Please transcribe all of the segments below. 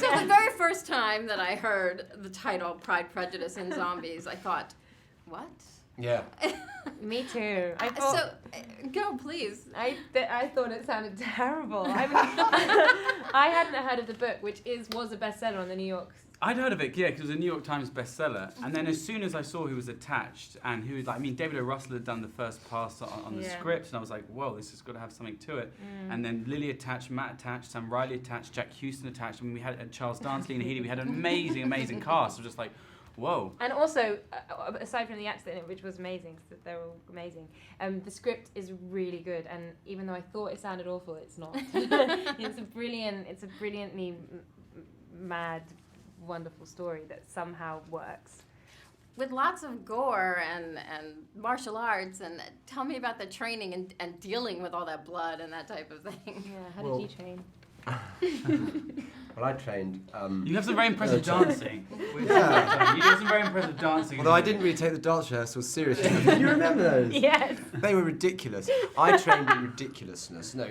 So the very first time that I heard the title Pride, Prejudice, and Zombies, I thought, what? Yeah. Me too. I thought, So, go, please. I thought it sounded terrible. I mean, I hadn't heard of the book, which was a bestseller on the New York. I'd heard of it, yeah, because it was a New York Times bestseller. And then as soon as I saw who was attached, and who, like, I mean, David O. Russell had done the first pass on the script, and I was like, whoa, this has got to have something to it. And then Lily attached, Matt attached, Sam Riley attached, Jack Houston attached. I mean, we had Charles Dance, Lena Headey. We had an amazing, amazing cast. I was just like, whoa. And also, aside from the actors in it, which was amazing, because they're all amazing, the script is really good. And even though I thought it sounded awful, it's not. It's a brilliantly mad, wonderful story that somehow works. With lots of gore and martial arts, and tell me about the training and dealing with all that blood and that type of thing. Yeah, how did you train? Well, I trained... You have some very impressive dancing. Yeah. You have some very impressitive dancing. Although I didn't really take the dance rehearsals seriously. You remember those? Yes. They were ridiculous. I trained in ridiculousness. No,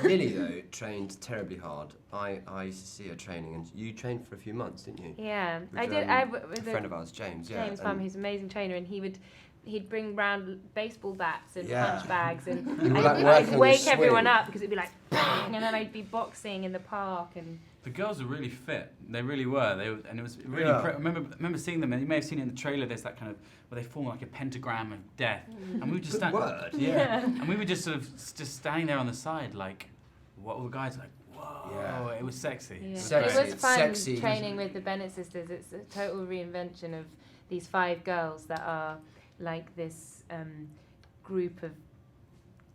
Lily, though, trained terribly hard. I used to see her training, and you trained for a few months, didn't you? Yeah, With, I did. With a friend of ours, James. Yeah. James Plum, who's an amazing trainer, and he'd bring round baseball bats and Yeah. punch bags, and like I'd working wake the everyone swing. up because it'd be like bang, and then I'd be boxing in the park and. The girls were really fit. They really were. And it was really. Yeah. I remember seeing them, and you may have seen it in the trailer. There's that kind of where they form like a pentagram of death, and we were just Good word. yeah, and we were just sort of just standing there on the side, like, what were the guys like? Whoa, Yeah. it was sexy. Yeah. Sexy, It was fun sexy. training with the Bennet sisters. It's a total reinvention of these 5 girls that are like this group of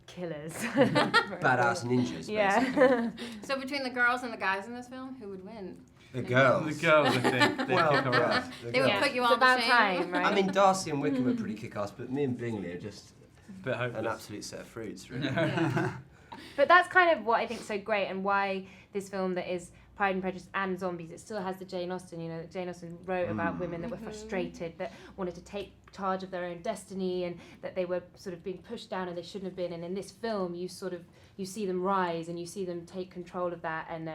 killers. Badass ninjas, basically. Yeah. So between the girls and the guys in this film, who would win? The girls. The girls, I think, they Well, kick her yeah, ass. the They would girls. put you It's all about to shame. time, right? I mean, Darcy and Wickham are pretty kick-ass, but me and Bingley are just Bit hopeless. an absolute set of fruits, really. But that's kind of what I think is so great, and why this film that is Pride and Prejudice and zombies, it still has the Jane Austen, that Jane Austen wrote about women that were frustrated, that wanted to take charge of their own destiny, and that they were sort of being pushed down and they shouldn't have been. And in this film, you see them rise, and you see them take control of that, and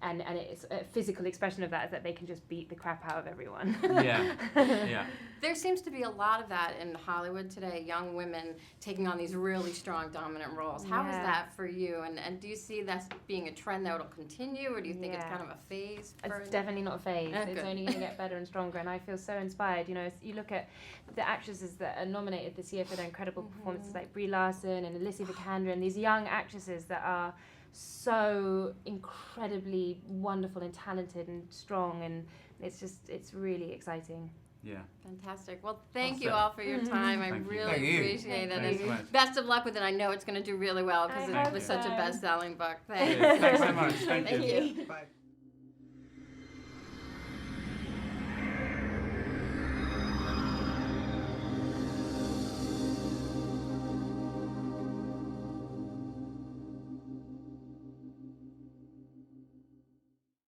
it's a physical expression of that, is that they can just beat the crap out of everyone. Yeah. There seems to be a lot of that in Hollywood today, young women taking on these really strong dominant roles. How is Yeah. that for you? And do you see that being a trend that will continue, or do you think it's Yeah. kind of a phase? It's definitely not a phase. Oh, It's good. only going to get better and stronger, and I feel so inspired. As you look at the actresses that are nominated this year for their incredible performances, like Brie Larson and Alicia Vikander, and these young actresses that are so incredibly wonderful and talented and strong, and it's really exciting. Yeah. Fantastic. Well, thank Well you said. all for your time. I Thank you. really Thank you. appreciate it. Thanks so And much. best of luck with it. I know it's going to do really well because I it hope was so. such a best-selling book. Thanks so much. Thank Thank you. you. Bye.